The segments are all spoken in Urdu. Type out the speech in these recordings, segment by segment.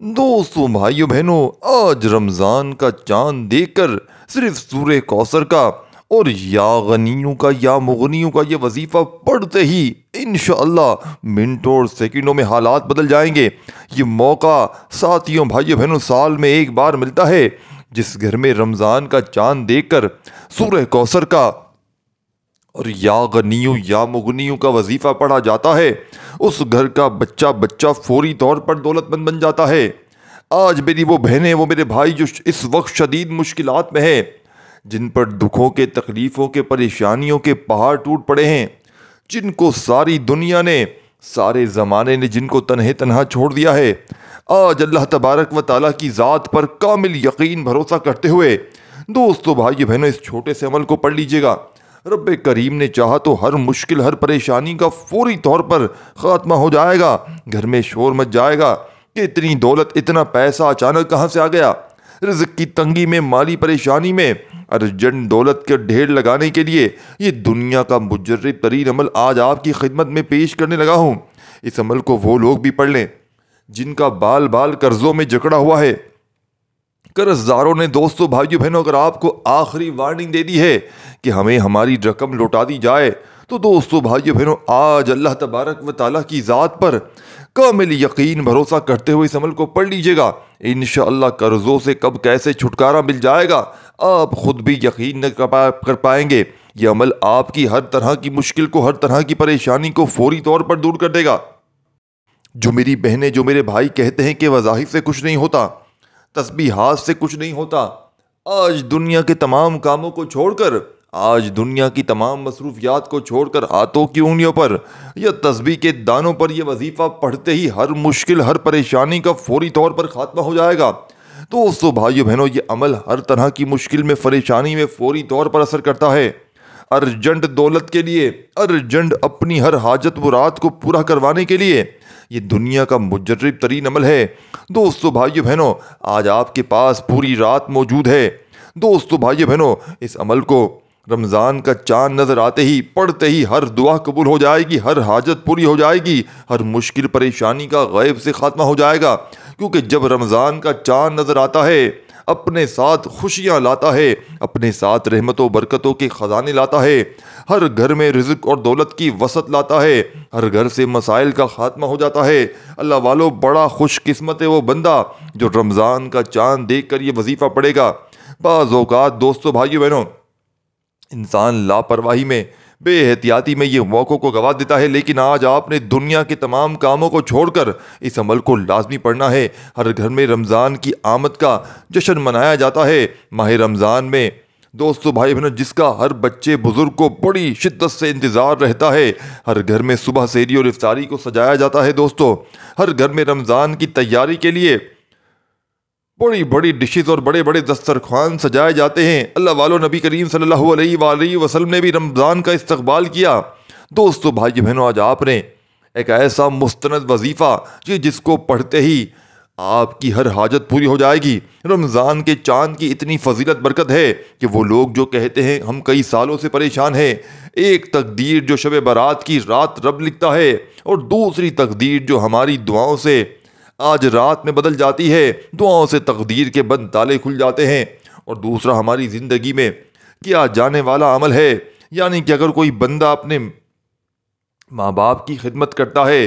دوستوں بھائیوں بہنوں، آج رمضان کا چاند دیکھ کر صرف سورہ کوثر کا اور یا غنیوں کا یا مغنیوں کا یہ وظیفہ پڑھتے ہی انشاءاللہ منٹوں اور سیکنڈوں میں حالات بدل جائیں گے۔ یہ موقع ساتھیوں بھائیوں بہنوں سال میں ایک بار ملتا ہے۔ جس گھر میں رمضان کا چاند دیکھ کر سورہ کوثر کا اور یا غنیوں یا مغنیوں کا وظیفہ پڑھا جاتا ہے، اس گھر کا بچہ بچہ فوری طور پر دولت مند بن جاتا ہے۔ آج میری وہ بہنیں، وہ میرے بھائی جو اس وقت شدید مشکلات میں ہیں، جن پر دکھوں کے، تکلیفوں کے، پریشانیوں کے پہاڑ ٹوٹ پڑے ہیں، جن کو ساری دنیا نے، سارے زمانے نے جن کو تنہے تنہا چھوڑ دیا ہے، آج اللہ تبارک و تعالیٰ کی ذات پر کامل یقین بھروسہ کرتے ہوئے دوستو بھائیو بہنوں اس چھوٹے سے عمل کو پڑھ لیجئے گا۔ رب کریم نے چاہا تو ہر مشکل، ہر پریشانی کا فوری طور پر خاتمہ ہو جائے گا۔ گھر میں شور مچ جائے گا کہ اتنی دولت، اتنا پیسہ اچانک کہاں سے آ گیا۔ رزق کی تنگی میں، مالی پریشانی میں ارجنٹ دولت کے ڈھیر لگانے کے لیے یہ دنیا کا مجرب ترین عمل آج آپ کی خدمت میں پیش کرنے لگا ہوں۔ اس عمل کو وہ لوگ بھی پڑھ لیں جن کا بال بال قرضوں میں جکڑا ہوا ہے۔ قرض داروں نے دوستو بھائیو بہنوں اگر آپ کو آخری وارننگ دے دی ہے کہ ہمیں ہماری رقم لوٹا دی جائے، تو دوستو بھائیو بہنوں آج اللہ تبارک و تعالیٰ کی ذات پر کامل یقین بھروسہ کرتے ہوئے اس عمل کو پڑھ لیجئے گا۔ انشاءاللہ قرضوں سے کب کیسے چھٹکارا مل جائے گا آپ خود بھی یقین نہ کر پائیں گے۔ یہ عمل آپ کی ہر طرح کی مشکل کو، ہر طرح کی پریشانی کو فوری طور پر دور کر دے گا۔ جو میری بہنیں، جو میرے بھائی کہتے ہیں کہ وظائف سے کچھ نہیں ہوتا، تسبیحات سے کچھ نہیں ہوتا، آج دنیا کے تمام کاموں کو چھوڑ کر، آج دنیا کی تمام مصروفیات کو چھوڑ کر ہاتھوں کی انگلیوں پر یا تسبیح کے دانوں پر یہ وظیفہ پڑھتے ہی ہر مشکل، ہر پریشانی کا فوری طور پر خاتمہ ہو جائے گا۔ دوستو بھائیو بہنوں یہ عمل ہر طرح کی مشکل میں، پریشانی میں فوری طور پر اثر کرتا ہے۔ ارجنٹ دولت کے لیے، ارجنٹ اپنی ہر حاجت مراد کو پورا کروانے کے لیے یہ دنیا کا مجرب ترین عمل ہے۔ دوستو بھائیو بہنوں آج آپ کے پاس پوری رات موجود ہے۔ دوستو بھائیو بہنوں اس عمل کو رمضان کا چاند نظر آتے ہی، پڑھتے ہی ہر دعا قبول ہو جائے گی، ہر حاجت پوری ہو جائے گی، ہر مشکل پریشانی کا غیب سے خاتمہ ہو جائے گا۔ کیونکہ جب رمضان کا چاند نظر آتا ہے، اپنے ساتھ خوشیاں لاتا ہے، اپنے ساتھ رحمت و برکتوں کے خزانے لاتا ہے، ہر گھر میں رزق اور دولت کی وسعت لاتا ہے، ہر گھر سے مسائل کا خاتمہ ہو جاتا ہے۔ اللہ والو بڑا خوش قسمت ہے وہ بندہ جو رمضان کا چاند دیکھ کر یہ وظیفہ پڑھے گا۔ بعض اوقات دوستو بھائیو بہنوں انسان لاپرواہی میں، بے احتیاطی میں یہ موقعوں کو گنوا دیتا ہے، لیکن آج آپ نے دنیا کے تمام کاموں کو چھوڑ کر اس عمل کو لازمی پڑھنا ہے۔ ہر گھر میں رمضان کی آمد کا جشن منایا جاتا ہے۔ ماہ رمضان میں دوستو بھائی بہنوں جس کا ہر بچے بزرگ کو بڑی شدت سے انتظار رہتا ہے، ہر گھر میں صبح سحری اور افطاری کو سجایا جاتا ہے۔ دوستو ہر گھر میں رمضان کی تیاری کے لیے بڑی بڑی ڈشز اور بڑے بڑے دسترخوان سجائے جاتے ہیں۔ اللہ والو نبی کریم صلی اللہ علیہ وآلہ وسلم نے بھی رمضان کا استقبال کیا۔ دوستو بھائی بہنوں آج آپ نے ایک ایسا مستند وظیفہ جس کو پڑھتے ہی آپ کی ہر حاجت پوری ہو جائے گی۔ رمضان کے چاند کی اتنی فضیلت برکت ہے کہ وہ لوگ جو کہتے ہیں ہم کئی سالوں سے پریشان ہیں، ایک تقدیر جو شب برات کی رات رب لکھتا ہے اور دوسری تقدیر جو ہماری دعاؤں سے آج رات میں بدل جاتی ہے، دعاؤں سے تقدیر کے بند تالے کھل جاتے ہیں، اور دوسرا ہماری زندگی میں کیا جانے والا عمل ہے۔ یعنی کہ اگر کوئی بندہ اپنے ماں باپ کی خدمت کرتا ہے،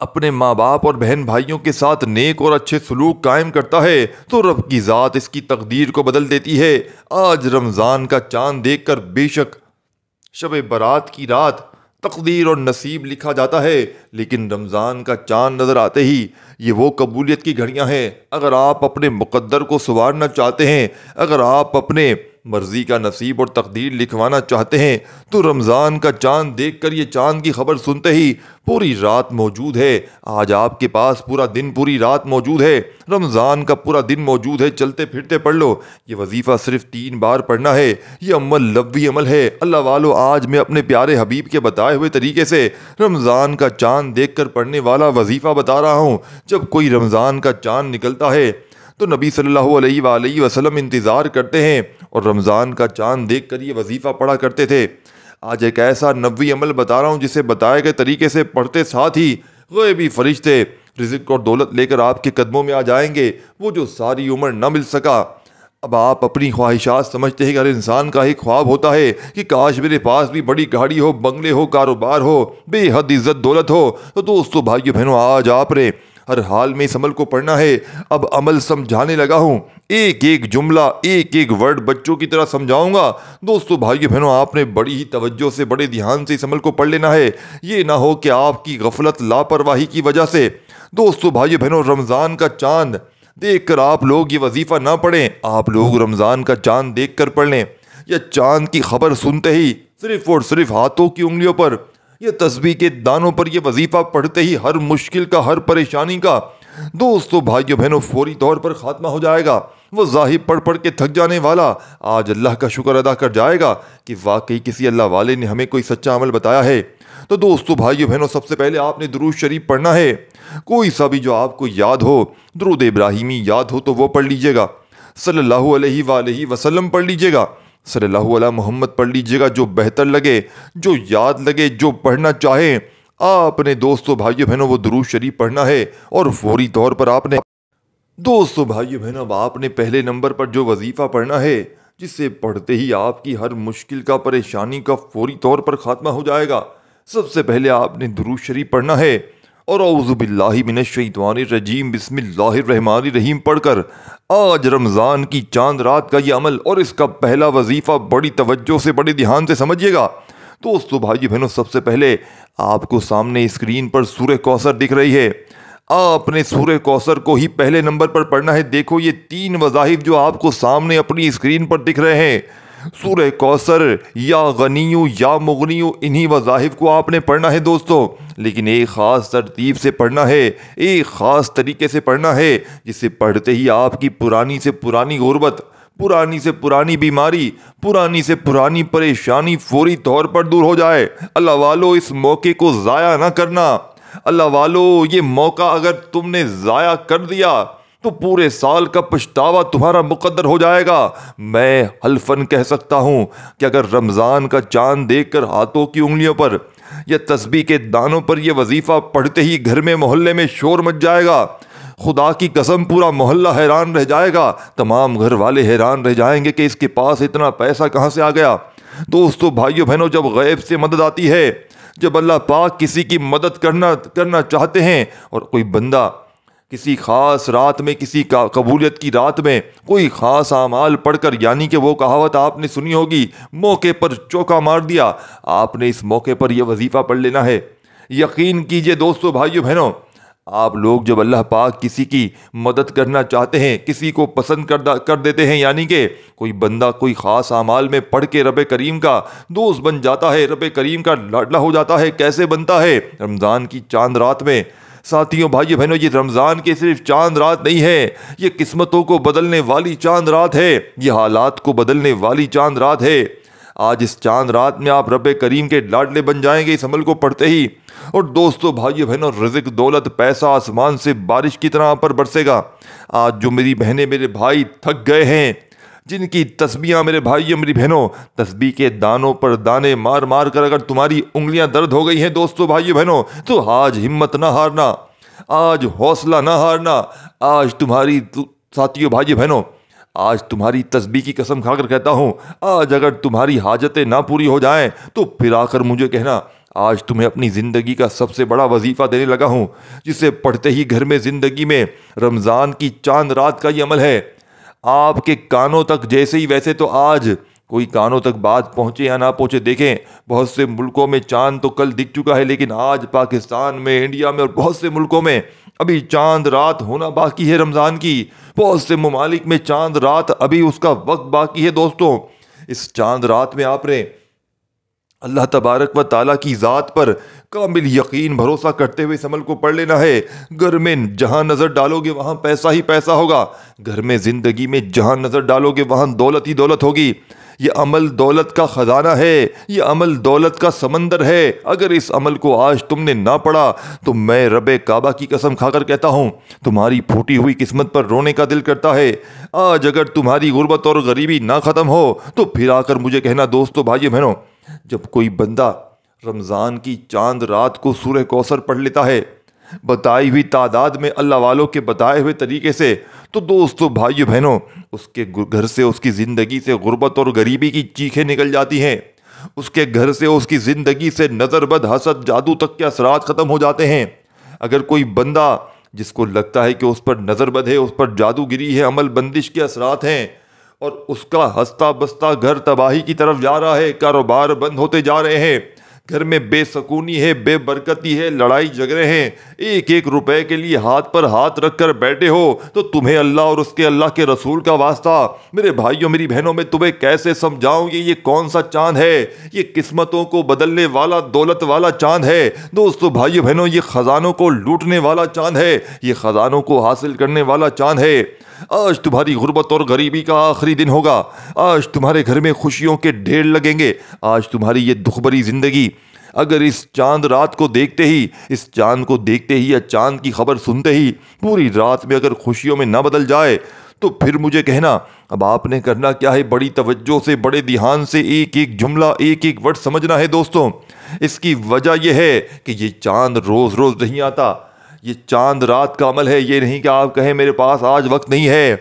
اپنے ماں باپ اور بہن بھائیوں کے ساتھ نیک اور اچھے سلوک قائم کرتا ہے، تو رب کی ذات اس کی تقدیر کو بدل دیتی ہے۔ آج رمضان کا چاند دیکھ کر بے شک شب برات کی رات تقدیر اور نصیب لکھا جاتا ہے، لیکن رمضان کا چاند نظر آتے ہی یہ وہ قبولیت کی گھڑیاں ہیں۔ اگر آپ اپنے مقدر کو سنوارنا چاہتے ہیں، اگر آپ اپنے مرضی کا نصیب اور تقدیر لکھوانا چاہتے ہیں، تو رمضان کا چاند دیکھ کر یہ چاند کی خبر سنتے ہی پوری رات موجود ہے۔ آج آپ کے پاس پورا دن، پوری رات موجود ہے، رمضان کا پورا دن موجود ہے، چلتے پھرتے پڑھ لو۔ یہ وظیفہ صرف 3 بار پڑھنا ہے۔ یہ عمل لغوی عمل ہے۔ اللہ والو آج میں اپنے پیارے حبیب کے بتائے ہوئے طریقے سے رمضان کا چاند دیکھ کر پڑھنے والا وظیفہ بتا رہا ہوں۔ جب کوئی رمضان کا چاند نکلتا ہے تو نبی صلی اللہ علیہ وآلہ وسلم انتظار کرتے ہیں اور رمضان کا چاند دیکھ کر یہ وظیفہ پڑھا کرتے تھے۔ آج ایک ایسا نبوی عمل بتا رہا ہوں جسے بتائے گئے طریقے سے پڑھتے ساتھ ہی غیبی فرشتے رزق اور دولت لے کر آپ کے قدموں میں آ جائیں گے، وہ جو ساری عمر نہ مل سکا۔ اب آپ اپنی خواہشات سمجھتے ہیں کہ ہر انسان کا ایک خواب ہوتا ہے کہ کاش میرے پاس بھی بڑی گاڑی ہو، بنگلے ہو، کاروبار ہو، بے حد عزت دولت ہو۔ تو دوستو بھائیو بہنوں، آج آپ نے ہر حال میں اس عمل کو پڑھنا ہے۔ اب عمل سمجھانے لگا ہوں، ایک ایک جملہ، ایک ایک ورڈ بچوں کی طرح سمجھاؤں گا۔ دوستو بھائیو بہنوں، آپ نے بڑی ہی توجہ سے، بڑے دھیان سے اس عمل کو پڑھ لینا ہے۔ یہ نہ ہو کہ آپ کی غفلت، لاپرواہی کی وجہ سے دوستو بھائیو بہنوں رمضان کا چاند دیکھ کر آپ لوگ یہ وظیفہ نہ پڑھیں، آپ لوگ رمضان کا چاند دیکھ کر پڑھ لیں، یا چاند کی خبر سنتے ہی صرف اور صرف ہاتھوں کی انگلیوں پر یا تسبیح کے دانوں پر یہ وظیفہ پڑھتے ہی ہر مشکل کا، ہر پریشانی کا دوستو بھائیو بہنوں فوری طور پر خاتمہ ہو جائے گا۔ وہ ظاہر پڑھ پڑھ کے تھک جانے والا آج اللہ کا شکر ادا کر جائے گا کہ واقعی کسی اللہ والے نے ہمیں کوئی سچا عمل بتایا ہے۔ تو دوستو بھائیو بہنوں، سب سے پہلے آپ نے درود شریف پڑھنا ہے۔ کوئی سا بھی جو آپ کو یاد ہو، درود ابراہیمی یاد ہو تو وہ پڑھ لیجئے گا، صلی اللہ علیہ وآلہ وسلم پڑھ لیجئے گا، صلی اللہ علیہ محمد پڑھ لیجئے گا، جو بہتر لگے، جو یاد لگے، جو پڑھنا چاہیں آپ نے دوستو بھائیو بہنوں وہ درود شریف پڑھنا ہے۔ اور فوری طور پر آپ نے دوستو بھائیو بہنوں اب آپ نے پہلے نمبر پر جو وظیفہ پڑھنا ہے، جسے پڑھتے ہی آپ کی ہر مشکل کا، پریشانی کا فوری طور پر خاتمہ ہو جائے گا۔ سب سے پہلے آپ نے درود شریف پڑھنا ہے اور اعوذ باللہ من الشیطان الرجیم بسم اللہ الرحمن الرحیم پڑھ کر آج رمضان کی چاند رات کا یہ عمل اور اس کا پہلا وظیفہ بڑی توجہ سے، بڑے دھیان سے سمجھیے گا۔ دوستو بھائیو بہنوں، سب سے پہلے آپ کو سامنے اسکرین پر سورہ کوثر دکھ رہی ہے، آپ نے سورہ کوثر کو ہی پہلے نمبر پر پڑھنا ہے۔ دیکھو یہ 3 وظائف جو آپ کو سامنے اپنی اسکرین پر دکھ رہے ہیں، سورہ کوثر، یا غنیو، یا مغنیو، انہی وظائف کو آپ نے پڑھنا ہے دوستو، لیکن ایک خاص ترتیب سے پڑھنا ہے، ایک خاص طریقے سے پڑھنا ہے، جسے پڑھتے ہی آپ کی پرانی سے پرانی غربت، پرانی سے پرانی بیماری، پرانی سے پرانی پریشانی فوری طور پر دور ہو جائے۔ اللہ والو، اس موقع کو ضائع نہ کرنا۔ اللہ والو، یہ موقع اگر تم نے ضائع کر دیا تو پورے سال کا پچھتاوا تمہارا مقدر ہو جائے گا۔ میں حلفاً کہہ سکتا ہوں کہ اگر رمضان کا چاند دیکھ کر ہاتھوں کی انگلیوں پر یا تسبیح کے دانوں پر یہ وظیفہ پڑھتے ہی گھر میں، محلے میں شور مچ جائے گا۔ خدا کی قسم پورا محلہ حیران رہ جائے گا، تمام گھر والے حیران رہ جائیں گے کہ اس کے پاس اتنا پیسہ کہاں سے آ گیا۔ دوستو بھائیو بہنوں، جب غیب سے مدد آتی ہے، جب اللہ پاک کسی کی مدد کرنا چاہتے ہیں اور کوئی بندہ کسی خاص رات میں، کسی قبولیت کی رات میں کوئی خاص اعمال پڑھ کر، یعنی کہ وہ کہاوت آپ نے سنی ہوگی، موقع پر چوکا مار دیا، آپ نے اس موقع پر یہ وظیفہ پڑھ لینا ہے۔ یقین کیجئے دوستو بھائیو بہنوں، آپ لوگ جب اللہ پاک کسی کی مدد کرنا چاہتے ہیں، کسی کو پسند کر دیتے ہیں، یعنی کہ کوئی بندہ کوئی خاص اعمال میں پڑھ کے رب کریم کا دوست بن جاتا ہے، رب کریم کا لاڈلا ہو جاتا ہے، کیسے بنتا ہے؟ رمضان کی چاند رات میں۔ ساتھیوں، بھائیو بہنوں، یہ رمضان کی صرف چاند رات نہیں ہے، یہ قسمتوں کو بدلنے والی چاند رات ہے، یہ حالات کو بدلنے والی چاند رات ہے۔ آج اس چاند رات میں آپ رب کریم کے لاڈلے بن جائیں گے اس عمل کو پڑھتے ہی۔ اور دوستو بھائیو بہنوں، رزق، دولت، پیسہ آسمان سے بارش کی طرح آپ پر برسے گا۔ آج جو میری بہنیں، میرے بھائی تھک گئے ہیں، جن کی تسبیحاں، میرے بھائیوں، میری بہنوں، تسبیح کے دانوں پر دانے مار مار کر اگر تمہاری انگلیاں درد ہو گئی ہیں دوستو بھائیو بہنوں، تو آج ہمت نہ ہارنا، آج حوصلہ نہ ہارنا۔ آج تمہاری ساتھیوں، بھائیو بہنوں، آج تمہاری تسبیح کی قسم کھا کر کہتا ہوں، آج اگر تمہاری حاجتیں نہ پوری ہو جائیں تو پھر آ کر مجھے کہنا، آج تمہیں اپنی زندگی کا سب سے بڑا وظیفہ دینے لگا ہوں، جسے پڑھتے ہی گھر میں، زندگی میں رمضان کی چاند رات کا یہ عمل ہے۔ آپ کے کانوں تک جیسے ہی، ویسے تو آج کوئی کانوں تک بات پہنچے یا نہ پہنچے، دیکھیں بہت سے ملکوں میں چاند تو کل دکھ چکا ہے، لیکن آج پاکستان میں، انڈیا میں اور بہت سے ملکوں میں ابھی چاند رات ہونا باقی ہے رمضان کی۔ بہت سے ممالک میں چاند رات ابھی اس کا وقت باقی ہے دوستوں۔ اس چاند رات میں آپ نے اللہ تبارک و تعالیٰ کی ذات پر کامل یقین، بھروسہ کرتے ہوئے اس عمل کو پڑھ لینا ہے۔ گھر میں جہاں نظر ڈالو گے وہاں پیسہ ہی پیسہ ہوگا، گھر میں، زندگی میں جہاں نظر ڈالو گے وہاں دولت ہی دولت ہوگی۔ یہ عمل دولت کا خزانہ ہے، یہ عمل دولت کا سمندر ہے۔ اگر اس عمل کو آج تم نے نہ پڑھا تو میں رب کعبہ کی قسم کھا کر کہتا ہوں، تمہاری پھوٹی ہوئی قسمت پر رونے کا دل کرتا ہے۔ آج اگر تمہاری غربت اور غریبی نہ ختم ہو تو پھر آ کر مجھے کہنا۔ دوستو بھائیو بہنوں، جب کوئی بندہ رمضان کی چاند رات کو سورہ کوثر پڑھ لیتا ہے، بتائی ہوئی تعداد میں اللہ والوں کے بتائے ہوئے طریقے سے، تو دوستو بھائیو بہنوں اس کے گھر سے، اس کی زندگی سے غربت اور غریبی کی چیخیں نکل جاتی ہیں، اس کے گھر سے، اس کی زندگی سے نظر بد، حسد، جادو تک کے اثرات ختم ہو جاتے ہیں۔ اگر کوئی بندہ جس کو لگتا ہے کہ اس پر نظر بد ہے، اس پر جادوگری ہے، عمل بندش کے اثرات ہیں، اور اس کا ہنستا بستا گھر تباہی کی طرف جا رہا ہے، کاروبار بند ہوتے جا رہے ہیں، گھر میں بے سکونی ہے، بے برکتی ہے، لڑائی جھگڑے ہیں، ایک ایک روپے کے لیے ہاتھ پر ہاتھ رکھ کر بیٹھے ہو، تو تمہیں اللہ اور اس کے اللہ کے رسول کا واسطہ، میرے بھائیوں میری بہنوں، میں تمہیں کیسے سمجھاؤں یہ کون سا چاند ہے؟ یہ قسمتوں کو بدلنے والا، دولت والا چاند ہے دوستو بھائیوں بہنوں، یہ خزانوں کو لوٹنے والا چاند ہے، یہ خزانوں کو حاصل کرنے والا چاند ہے۔ آج تمہاری غربت اور غریبی کا آخری دن ہوگا، آج تمہارے گھر میں خوشیوں کے ڈھیر لگیں گے، آج تمہاری یہ دکھ بھری زندگی اگر اس چاند رات کو دیکھتے ہی، اس چاند کو دیکھتے ہی یا چاند کی خبر سنتے ہی پوری رات میں اگر خوشیوں میں نہ بدل جائے، تو پھر مجھے کہنا اب آپ نے کرنا کیا ہے؟ بڑی توجہ سے، بڑے دھیان سے ایک ایک جملہ، ایک ایک ورڈ سمجھنا ہے دوستوں۔ اس کی وجہ یہ ہے کہ یہ چاند روز روز نہیں آتا، یہ چاند رات کا عمل ہے۔ یہ نہیں کہ آپ کہیں میرے پاس آج وقت نہیں ہے،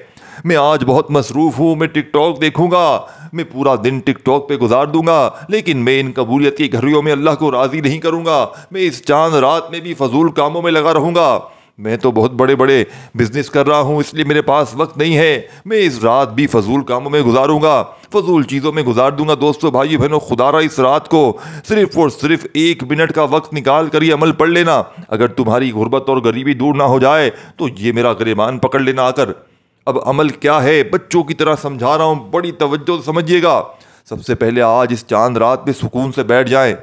میں آج بہت مصروف ہوں، میں ٹک ٹاک دیکھوں گا، میں پورا دن ٹک ٹاک پہ گزار دوں گا، لیکن میں ان قبولیت کی گھڑیوں میں اللہ کو راضی نہیں کروں گا، میں اس چاند رات میں بھی فضول کاموں میں لگا رہوں گا، میں تو بہت بڑے بڑے بزنس کر رہا ہوں اس لیے میرے پاس وقت نہیں ہے، میں اس رات بھی فضول کاموں میں گزاروں گا، فضول چیزوں میں گزار دوں گا۔ دوستو بھائیو بہنوں، خدا را اس رات کو صرف اور صرف 1 منٹ کا وقت نکال کر یہ عمل پڑھ لینا۔ اگر تمہاری غربت اور غریبی دور نہ ہو جائے تو یہ میرا گریبان پکڑ لینا آ کر۔ اب عمل کیا ہے؟ بچوں کی طرح سمجھا رہا ہوں، بڑی توجہ سے سمجھیے گا۔ سب سے پہلے آج اس چاند رات میں سکون سے بیٹھ جائیں،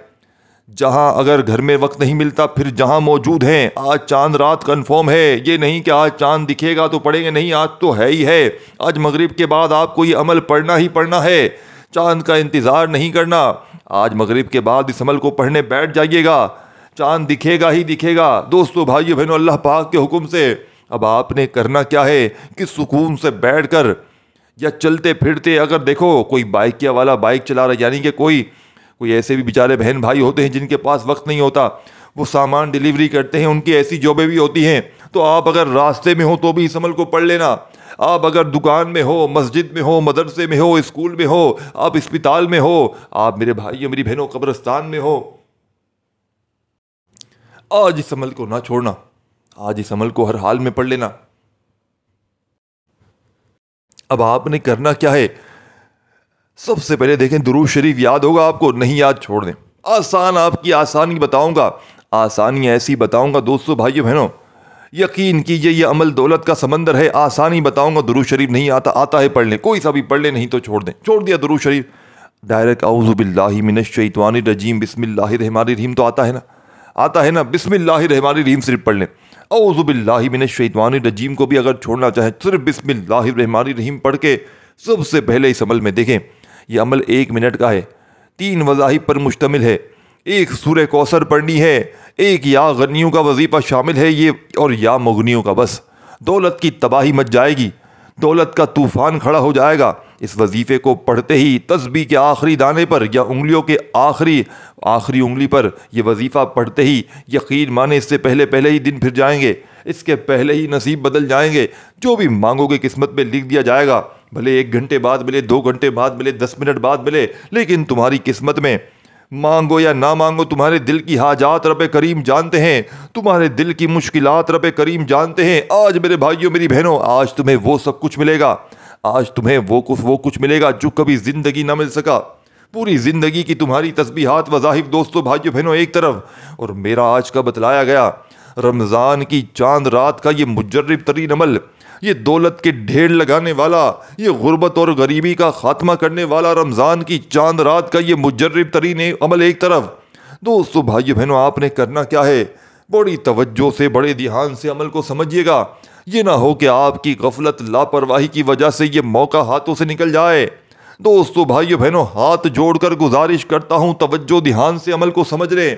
جہاں اگر گھر میں وقت نہیں ملتا پھر جہاں موجود ہیں، آج چاند رات کنفرم ہے۔ یہ نہیں کہ آج چاند دکھے گا تو پڑھیں گے، نہیں، آج تو ہے ہی ہے۔ آج مغرب کے بعد آپ کو یہ عمل پڑھنا ہی پڑھنا ہے، چاند کا انتظار نہیں کرنا۔ آج مغرب کے بعد اس عمل کو پڑھنے بیٹھ جائیے گا، چاند دکھے گا ہی دکھے گا۔ دوستو بھائیو بہنوں، اللہ پاک کے حکم سے اب آپ نے کرنا کیا ہے کہ سکون سے بیٹھ کر یا چلتے پھرتے، اگر دیکھو کوئی بائک والا بائک چلا رہا ہے، یعنی کہ کوئی ایسے بھی بیچارے بہن بھائی ہوتے ہیں جن کے پاس وقت نہیں ہوتا، وہ سامان ڈیلیوری کرتے ہیں، ان کی ایسی جابیں بھی ہوتی ہیں، تو آپ اگر راستے میں ہو تو بھی اس عمل کو پڑھ لینا۔ آپ اگر دکان میں ہو، مسجد میں ہو، مدرسے میں ہو، اسکول میں ہو، آپ اسپتال میں ہو، آپ میرے بھائی میری بہنوں قبرستان میں ہو، آج اس عمل کو نہ چھوڑنا، آج اس عمل کو ہر حال میں پڑھ لینا۔ اب آپ نے کرنا کیا ہے؟ سب سے پہلے دیکھیں، درود شریف یاد ہوگا آپ کو؟ نہیں یاد، چھوڑ دیں۔ آسان، آپ کی آسانی بتاؤں گا، آسانی ایسی بتاؤں گا دوستو بھائیو بہنوں، یقین کیجئے یہ عمل دولت کا سمندر ہے۔ آسانی بتاؤں گا، درود شریف نہیں آتا ہے پڑھ لیں، کوئی سا بھی پڑھ لیں، نہیں تو چھوڑ دیں، چھوڑ دیا درود شریف۔ ڈائریکٹ اعوذ باللہ من الشیطان الرجیم بسم اللہ الرحمن الرحیم تو آتا ہے نا، بسم اللہ الرحمن الرحیم صرف پڑھ لیں۔ اعوذ باللہ من الشیطان الرجیم کو بھی اگر چھوڑنا چاہیں، صرف بسم اللہ الرحمن الرحیم پڑھ کے سب سے پہلے اس عمل میں دیکھیں، یہ عمل 1 منٹ کا ہے، 3 وظائف پر مشتمل ہے، ایک سورہ کوثر پڑھنی ہے، ایک یا غنیوں کا وظیفہ شامل ہے یہ، اور یا مغنیوں کا۔ بس دولت کی تباہی مچ جائے گی، دولت کا طوفان کھڑا ہو جائے گا۔ اس وظیفے کو پڑھتے ہی تسبیح کے آخری دانے پر یا انگلیوں کے آخری انگلی پر یہ وظیفہ پڑھتے ہی یقین مانے اس سے پہلے ہی دن پھر جائیں گے، اس کے پہلے ہی نصیب بدل جائیں گے، جو بھی مانگو گے قسمت میں لکھ دیا جائے گا، بھلے 1 گھنٹے بعد ملے، 2 گھنٹے بعد ملے، 10 منٹ بعد ملے، لیکن تمہاری قسمت میں مانگو یا نہ مانگو، تمہارے دل کی حاجات رب کریم جانتے ہیں، تمہارے دل کی مشکلات رب کریم جانتے ہیں۔ آج میرے بھائیوں میری بہنوں، آج تمہیں وہ سب کچھ ملے گا، آج تمہیں وہ کچھ ملے گا جو کبھی زندگی نہ مل سکا۔ پوری زندگی کی تمہاری تسبیحات وظائف دوستو بھائیوں بہنوں ایک طرف، اور میرا آج کا بتلایا گیا رمضان کی چاند رات کا یہ مجرب ترین عمل، یہ دولت کے ڈھیر لگانے والا، یہ غربت اور غریبی کا خاتمہ کرنے والا رمضان کی چاند رات کا یہ مجرب ترین عمل ایک طرف۔ دوستو بھائیو بہنوں، آپ نے کرنا کیا ہے؟ بڑی توجہ سے، بڑے دھیان سے عمل کو سمجھیے گا، یہ نہ ہو کہ آپ کی غفلت، لاپرواہی کی وجہ سے یہ موقع ہاتھوں سے نکل جائے۔ دوستو بھائیو بہنوں، ہاتھ جوڑ کر گزارش کرتا ہوں، توجہ دھیان سے عمل کو سمجھ لیں،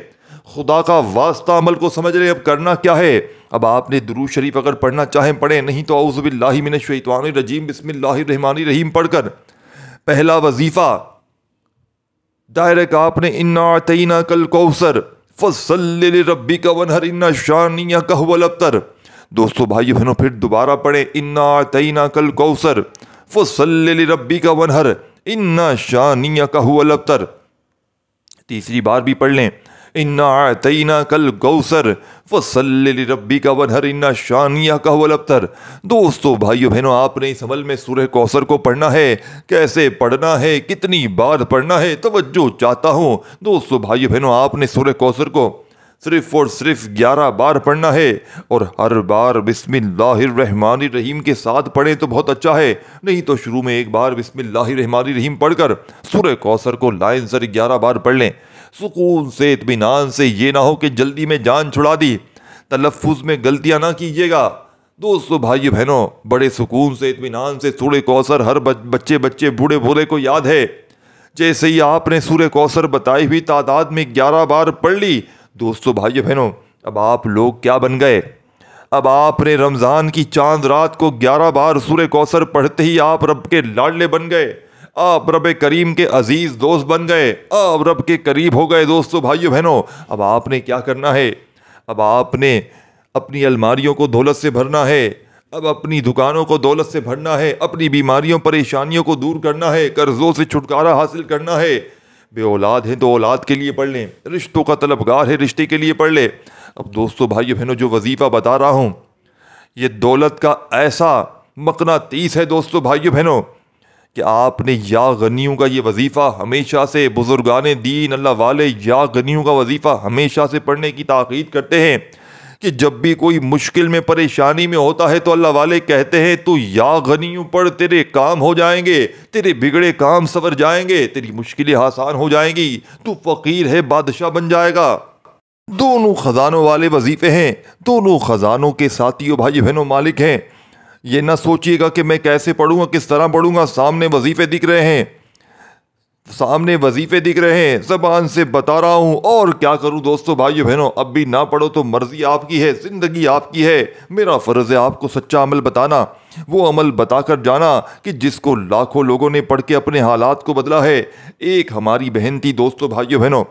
خدا کا واسطہ عمل کو سمجھ لیں۔ اب کرنا کیا ہے؟ اب آپ نے درود شریف اگر پڑھنا چاہیں پڑھیں، نہیں تو اعوذ باللہ من الشیطان الرجیم بسم اللہ الرحمن الرحیم پڑھ کر پہلا وظیفہ ڈائریکٹ آپ نے انا اعطیناک الکوثر فصلی لربک ونحر ان شانیک هو الابتر۔ دوستو بھائیو بہنوں پھر دوبارہ پڑھیں انا اعطیناک الکوثر فصلی لربک ونحر ان شانیک هو الابتر۔ تیسری بار بھی پڑھ لیں انا اعطیناک الکوثر فصلی لربک ونحر ان شانیک هو الابتر۔ دوستو بھائیو بہنوں آپ نے اس عمل میں سورہ کوثر کو پڑھنا ہے، کیسے پڑھنا ہے، کتنی بار پڑھنا ہے، توجہ چاہتا ہوں دوستو بھائیو بہنوں آپ نے سورہ کوثر کو صرف اور صرف 11 بار پڑھنا ہے، اور ہر بار بسم اللہ الرحمن الرحیم کے ساتھ پڑھیں تو بہت اچھا ہے، نہیں تو شروع میں ایک بار بسم اللہ الرحمن الرحیم پڑھ کر سورہ کوثر کو لائن سر 11 بار پڑھ لیں، سکون سے اطمینان سے، یہ نہ ہو کہ جلدی میں جان چھڑا دی، تلفظ میں غلطیاں نہ کیجیے گا۔ دوستو بھائی بہنوں بڑے سکون سے اطمینان سے سورہ کوثر ہر بچے بوڑھے بوڑھے کو یاد ہے، جیسے ہی آپ نے سورہ کوثر بتائی ہوئی تعداد میں 11 بار پڑھ لی، دوستو بھائی بہنوں اب آپ لوگ کیا بن گئے؟ اب آپ نے رمضان کی چاند رات کو 11 بار سورہ کوثر پڑھتے ہی آپ رب کے لاڈلے بن گئے، آپ رب کریم کے عزیز دوست بن گئے، آپ رب کے قریب ہو گئے۔ دوستو بھائیو بہنوں اب آپ نے کیا کرنا ہے؟ اب آپ نے اپنی الماریوں کو دولت سے بھرنا ہے، اب اپنی دکانوں کو دولت سے بھرنا ہے، اپنی بیماریوں پریشانیوں کو دور کرنا ہے، قرضوں سے چھٹکارا حاصل کرنا ہے۔ بے اولاد ہیں تو اولاد کے لیے پڑھ لیں، رشتوں کا طلبگار ہے رشتے کے لیے پڑھ لیں۔ اب دوستو بھائیو بہنوں جو وظیفہ بتا رہا ہوں یہ دولت کا ایسا مقناطیس ہے دوستو بھائیو بہنوں کہ آپ نے یا غنیوں کا یہ وظیفہ ہمیشہ سے، بزرگان دین اللہ والے یا غنیوں کا وظیفہ ہمیشہ سے پڑھنے کی تاکید کرتے ہیں کہ جب بھی کوئی مشکل میں پریشانی میں ہوتا ہے تو اللہ والے کہتے ہیں تو یا غنیوں پڑھ، تیرے کام ہو جائیں گے، تیرے بگڑے کام سنور جائیں گے، تیری مشکلیں آسان ہو جائیں گی، تو فقیر ہے بادشاہ بن جائے گا۔ دونوں خزانوں والے وظیفے ہیں، دونوں خزانوں کے ساتھیوں بھائی بہنوں مالک ہیں۔ یہ نہ سوچیے گا کہ میں کیسے پڑھوں گا، کس طرح پڑھوں گا، سامنے وظیفے دکھ رہے ہیں، سامنے وظیفے دکھ رہے ہیں، زبان سے بتا رہا ہوں، اور کیا کروں دوستو بھائیو بہنوں، اب بھی نہ پڑھو تو مرضی آپ کی ہے، زندگی آپ کی ہے، میرا فرض ہے آپ کو سچا عمل بتانا، وہ عمل بتا کر جانا کہ جس کو لاکھوں لوگوں نے پڑھ کے اپنے حالات کو بدلا ہے۔ ایک ہماری بہن تھی دوستو بھائیو بہنوں،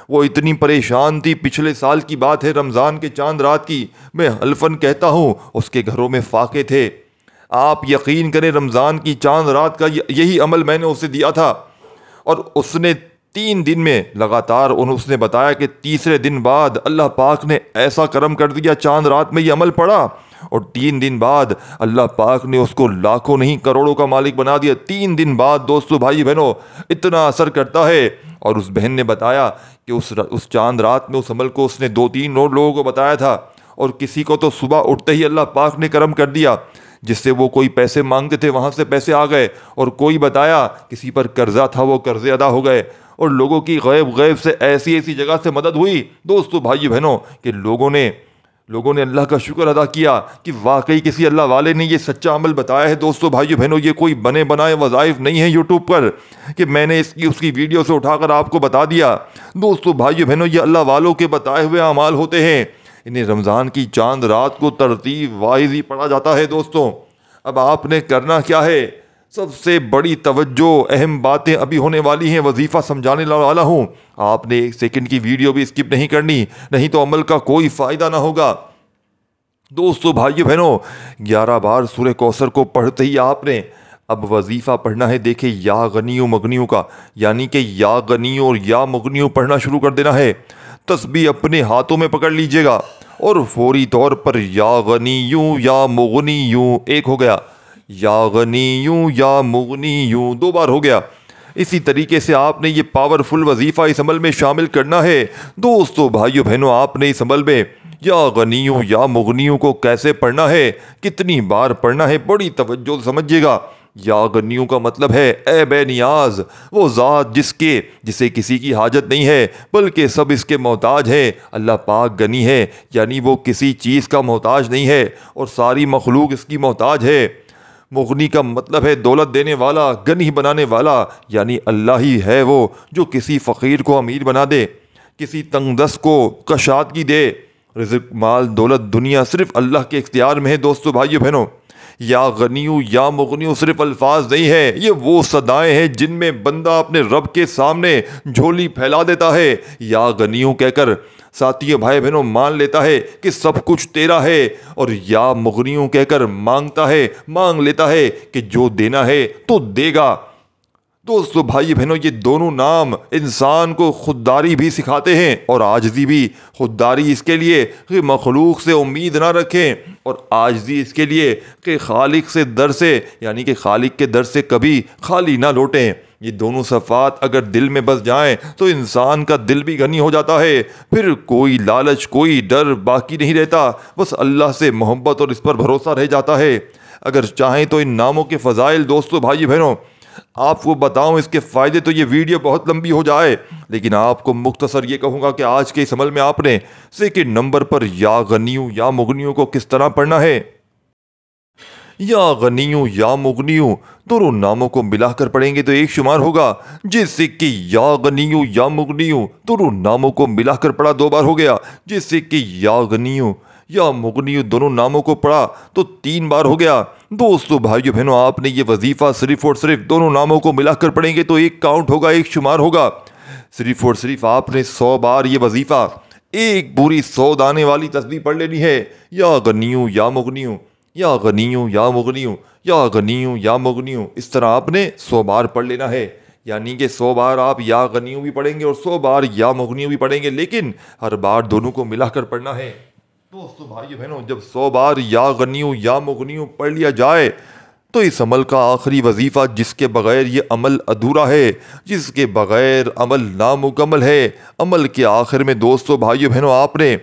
وہ اتنی پریشان تھی، پچھلے سال کی بات ہے، رمضان کے چاند رات کی، میں حلفاً کہتا ہوں اس کے گھروں میں فاقے تھے، آپ یقین کریں رمضان کی چاند رات کا یہی عمل میں نے اسے دیا تھا، اور اس نے 3 دن میں لگاتار اس نے بتایا کہ تیسرے دن بعد اللہ پاک نے ایسا کرم کر دیا، چاند رات میں یہ عمل پڑا اور 3 دن بعد اللہ پاک نے اس کو لاکھوں نہیں کروڑوں کا مالک بنا دیا۔ 3 دن بعد دوستو بھائی بہنوں اتنا اثر کرتا ہے۔ اور اس بہن نے بتایا کہ اس چاند رات میں اس عمل کو اس نے 2-3 اور لوگوں کو بتایا تھا، اور کسی کو تو صبح اٹھتے ہی اللہ پاک نے کرم کر دیا، جس سے وہ کوئی پیسے مانگتے تھے وہاں سے پیسے آ گئے، اور کوئی بتایا کسی پر قرضہ تھا وہ قرضے ادا ہو گئے، اور لوگوں کی غیب سے ایسی جگہ سے مدد ہوئی دوستو بھائی بہنوں کہ لوگوں نے اللہ کا شکر ادا کیا کہ واقعی کسی اللہ والے نے یہ سچا عمل بتایا ہے۔ دوستو بھائیو بہنوں یہ کوئی بنے بنائے وظائف نہیں ہے یوٹیوب پر کہ میں نے اس کی ویڈیو سے اٹھا کر آپ کو بتا دیا۔ دوستو بھائیو بہنوں یہ اللہ والوں کے بتائے ہوئے اعمال ہوتے ہیں، انہیں رمضان کی چاند رات کو ترتیب وائز ہی پڑھا جاتا ہے۔ دوستوں اب آپ نے کرنا کیا ہے؟ سب سے بڑی توجہ، اہم باتیں ابھی ہونے والی ہیں، وظیفہ سمجھانے والا ہوں، آپ نے 1 سیکنڈ کی ویڈیو بھی اسکپ نہیں کرنی، نہیں تو عمل کا کوئی فائدہ نہ ہوگا۔ دوستو بھائیو بہنوں 11 بار سورہ کوثر کو پڑھتے ہی آپ نے اب وظیفہ پڑھنا ہے، دیکھیں یا غنیوں مغنیوں کا، یعنی کہ یا غنیوں اور یا مغنیوں پڑھنا شروع کر دینا ہے۔ تسبیح اپنے ہاتھوں میں پکڑ لیجئے گا اور فوری طور پر یا غنیوں یا مغنیوں، ایک ہو گیا، یا غنیوں یا مغنیوں 2 بار ہو گیا۔ اسی طریقے سے آپ نے یہ پاورفل وظیفہ اس عمل میں شامل کرنا ہے۔ دوستو بھائیو بہنوں آپ نے اس عمل میں یا غنیوں یا مغنیوں کو کیسے پڑھنا ہے، کتنی بار پڑھنا ہے، بڑی توجہ سے سمجھیے گا۔ یا غنیوں کا مطلب ہے اے بے نیاز، وہ ذات جسے کسی کی حاجت نہیں ہے بلکہ سب اس کے محتاج ہیں۔ اللہ پاک غنی ہے، یعنی وہ کسی چیز کا محتاج نہیں ہے اور ساری مخلوق اس کی محتاج ہے۔ مغنی کا مطلب ہے دولت دینے والا، غنی بنانے والا، یعنی اللہ ہی ہے وہ جو کسی فقیر کو امیر بنا دے، کسی تنگ دست کو کشادگی دے۔ رزق، مال، دولت، دنیا صرف اللہ کے اختیار میں ہے۔ دوستو بھائیو بہنوں یا غنیو یا مغنیو صرف الفاظ نہیں ہے، یہ وہ صدائیں ہیں جن میں بندہ اپنے رب کے سامنے جھولی پھیلا دیتا ہے۔ یا غنیو کہہ کر ساتھیوں بھائی بہنوں مان لیتا ہے کہ سب کچھ تیرا ہے، اور یا مغنیوں کہہ کر مانگ لیتا ہے کہ جو دینا ہے تو دے گا۔ دوستو بھائی بہنوں، یہ دونوں نام انسان کو خودداری بھی سکھاتے ہیں اور عاجزی بھی۔ خودداری اس کے لیے کہ مخلوق سے امید نہ رکھیں، اور عاجزی اس کے لیے کہ خالق کے در سے کبھی خالی نہ لوٹیں۔ یہ دونوں صفات اگر دل میں بس جائیں تو انسان کا دل بھی غنی ہو جاتا ہے، پھر کوئی لالچ کوئی ڈر باقی نہیں رہتا، بس اللہ سے محبت اور اس پر بھروسہ رہ جاتا ہے۔ اگر چاہیں تو ان ناموں کے فضائل دوستو بھائی بہنوں آپ کو بتاؤں، اس کے فائدے تو یہ ویڈیو بہت لمبی ہو جائے، لیکن آپ کو مختصر یہ کہوں گا کہ آج کے اس عمل میں آپ نے سیکنڈ نمبر پر یا غنیو یا مغنیو کو کس طرح پڑھنا ہے۔ یا غنیو یا مغنیو دونوں ناموں کو ملا کر پڑھیں گے تو ایک شمار ہوگا، جس سے کہ یا غنیو یا مغنیو دونوں ناموں کو ملا کر پڑھا 2 بار ہو گیا، جس سے کہ یا غنیو یا مغنیو دونوں ناموں کو پڑھا تو 3 بار ہو گیا۔ دوستو بھائیو بہنوں، آپ نے یہ وظیفہ صرف اور صرف دونوں ناموں کو ملا کر پڑھیں گے تو ایک کاؤنٹ ہوگا، ایک شمار ہوگا۔ صرف اور صرف آپ نے 100 بار یہ وظیفہ ایک پوری 100 دانے والی تسبیح پڑھ لینی ہے۔ یا غنیو یا مغنیو یا غنیو یا مغنیو یا غنیو یا مغنیو، اس طرح آپ نے 100 بار پڑھ لینا ہے۔ یعنی کہ 100 بار آپ یا غنیو بھی پڑھیں گے اور 100 بار یا مغنیو بھی پڑھیں گے، لیکن ہر بار دونوں کو ملا کر پڑھنا ہے۔ دوستو بھائی بہنوں، جب 100 بار یا غنیو یا مغنیو پڑھ لیا جائے تو اس عمل کا آخری وظیفہ جس کے بغیر یہ عمل ادھورا ہے، جس کے بغیر عمل نامکمل ہے، عمل کے آخر میں دوستو بھائی بہنوں آپ نے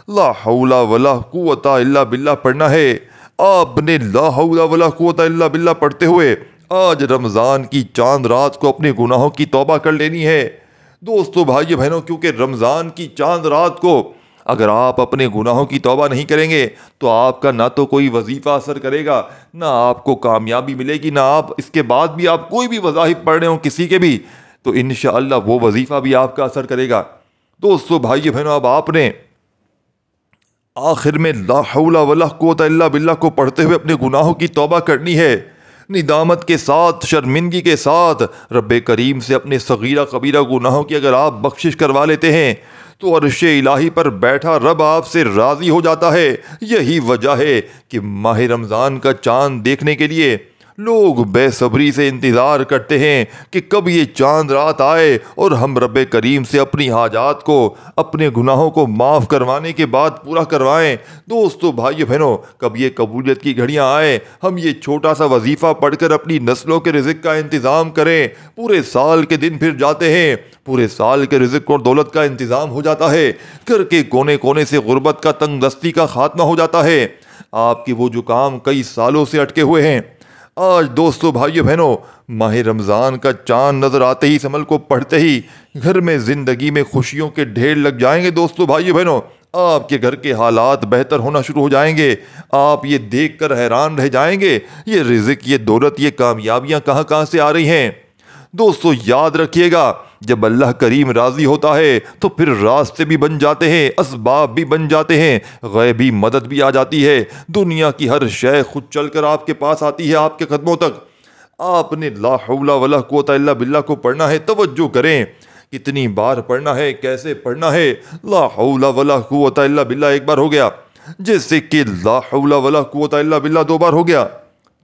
لا حول ولا قوت الا باللہ پڑھنا ہے۔ آپ نے لا حول ولا قوت الا باللہ پڑھتے ہوئے آج رمضان کی چاند رات کو اپنے گناہوں کی توبہ کر لینی ہے۔ دوستو بھائی بہنوں، کیونکہ رمضان کی چاند رات کو اگر آپ اپنے گناہوں کی توبہ نہیں کریں گے تو آپ کا نہ تو کوئی وظیفہ اثر کرے گا، نہ آپ کو کامیابی ملے گی، نہ آپ اس کے بعد بھی آپ کوئی بھی وظائف پڑھ رہے ہوں کسی کے بھی، تو انشاءاللہ وہ وظیفہ بھی آپ کا اثر کرے گا۔ دوستو بھائی بہنوں، اب آپ نے آخر میں لا حول ولا قوت الا باللہ کو پڑھتے ہوئے اپنے گناہوں کی توبہ کرنی ہے، ندامت کے ساتھ، شرمندگی کے ساتھ رب کریم سے اپنے صغیرہ کبیرہ گناہوں کی اگر آپ بخشش کروا لیتے ہیں تو عرش الہی پر بیٹھا رب آپ سے راضی ہو جاتا ہے۔ یہی وجہ ہے کہ ماہ رمضان کا چاند دیکھنے کے لیے لوگ بے صبری سے انتظار کرتے ہیں کہ کب یہ چاند رات آئے اور ہم رب کریم سے اپنی حاجات کو، اپنے گناہوں کو معاف کروانے کے بعد پورا کروائیں۔ دوستو بھائی بہنوں، کب یہ قبولیت کی گھڑیاں آئیں، ہم یہ چھوٹا سا وظیفہ پڑھ کر اپنی نسلوں کے رزق کا انتظام کریں، پورے سال کے دن پھر جاتے ہیں، پورے سال کے رزق اور دولت کا انتظام ہو جاتا ہے، گھر کے کونے کونے سے غربت کا، تنگ دستی کا خاتمہ ہو جاتا ہے۔ آپ کے وہ جو کام کئی سالوں سے اٹکے ہوئے ہیں، آج دوستو بھائیو بہنوں ماہ رمضان کا چاند نظر آتے ہی، اس عمل کو پڑھتے ہی گھر میں زندگی میں خوشیوں کے ڈھیر لگ جائیں گے۔ دوستو بھائیو بہنوں، آپ کے گھر کے حالات بہتر ہونا شروع ہو جائیں گے، آپ یہ دیکھ کر حیران رہ جائیں گے یہ رزق، یہ دولت، یہ کامیابیاں کہاں سے آ رہی ہیں۔ دوستو یاد رکھیے گا، جب اللہ کریم راضی ہوتا ہے تو پھر راستے بھی بن جاتے ہیں، اسباب بھی بن جاتے ہیں، غیبی مدد بھی آ جاتی ہے، دنیا کی ہر شے خود چل کر آپ کے پاس آتی ہے، آپ کے قدموں تک۔ آپ نے لا حول ولا قوت الا باللہ کو پڑھنا ہے، توجہ کریں کتنی بار پڑھنا ہے، کیسے پڑھنا ہے۔ لا حول ولا قوت الا باللہ ایک بار ہو گیا، جیسے کہ لا حول ولا قوت الا باللہ 2 بار ہو گیا،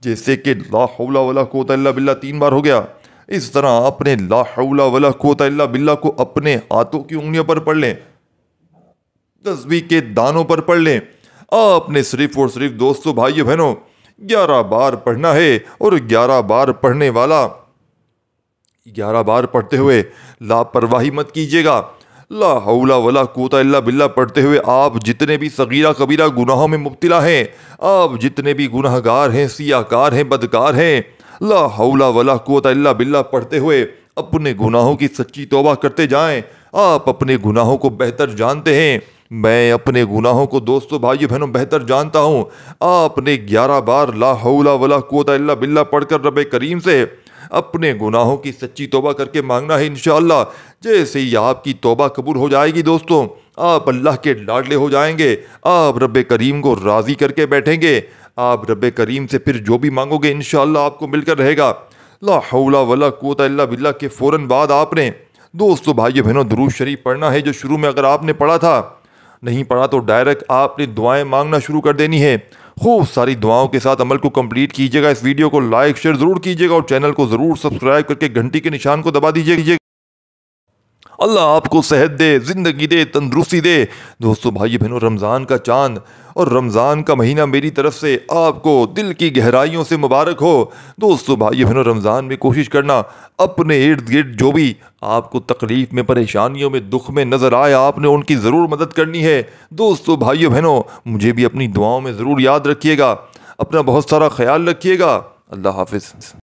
جیسے کہ لا حول ولا قوت الا باللہ 3 بار ہو گیا۔ اس طرح آپ نے لا حول ولا قوت الا باللہ کو اپنے ہاتھوں کی انگلیوں پر پڑھ لیں، تسبیح کے دانوں پر پڑھ لیں۔ آپ نے صرف اور صرف دوستو بھائیو بہنوں 11 بار پڑھنا ہے، اور 11 بار پڑھنے والا 11 بار پڑھتے ہوئے لاپرواہی مت کیجیے گا۔ لا حول ولا قوت الا باللہ پڑھتے ہوئے آپ جتنے بھی صغیرہ کبیرہ گناہوں میں مبتلا ہیں، آپ جتنے بھی گناہ گار ہیں، سیاہ کار ہیں، بدکار ہیں، لا حول ولا قوت الا باللہ پڑھتے ہوئے اپنے گناہوں کی سچی توبہ کرتے جائیں۔ آپ اپنے گناہوں کو بہتر جانتے ہیں، میں اپنے گناہوں کو دوستو بھائیو بہنوں بہتر جانتا ہوں۔ آپ نے 11 بار لا حول ولا قوت الا باللہ پڑھ کر رب کریم سے اپنے گناہوں کی سچی توبہ کر کے مانگنا ہے۔ انشاءاللہ جیسے ہی آپ کی توبہ قبول ہو جائے گی دوستوں، آپ اللہ کے لاڈلے ہو جائیں گے، آپ رب کریم کو راضی کر کے بیٹھیں گے، آپ رب کریم سے پھر جو بھی مانگو گے انشاءاللہ آپ کو مل کر رہے گا۔ لا حول ولا قوت الا باللہ کے فوراً بعد آپ نے دوستو بھائیو بہنوں درود شریف پڑھنا ہے، جو شروع میں اگر آپ نے پڑھا تھا، نہیں پڑھا تو ڈائریکٹ آپ نے دعائیں مانگنا شروع کر دینی ہے۔ خوب ساری دعاؤں کے ساتھ عمل کو کمپلیٹ کیجیے گا، اس ویڈیو کو لائک شیئر ضرور کیجیے گا اور چینل کو ضرور سبسکرائب کر کے گھنٹی کے نشان کو دبا دیجیے۔ اللہ آپ کو صحت دے، زندگی دے، تندرستی دے۔ دوستو بھائی بہنوں، رمضان کا چاند اور رمضان کا مہینہ میری طرف سے آپ کو دل کی گہرائیوں سے مبارک ہو۔ دوستو بھائی بہنوں، رمضان میں کوشش کرنا اپنے ارد گرد جو بھی آپ کو تکلیف میں، پریشانیوں میں، دکھ میں نظر آئے، آپ نے ان کی ضرور مدد کرنی ہے۔ دوستو بھائی بہنوں، مجھے بھی اپنی دعاؤں میں ضرور یاد رکھیے گا، اپنا بہت سارا خیال رکھیے گا۔ اللہ حافظ۔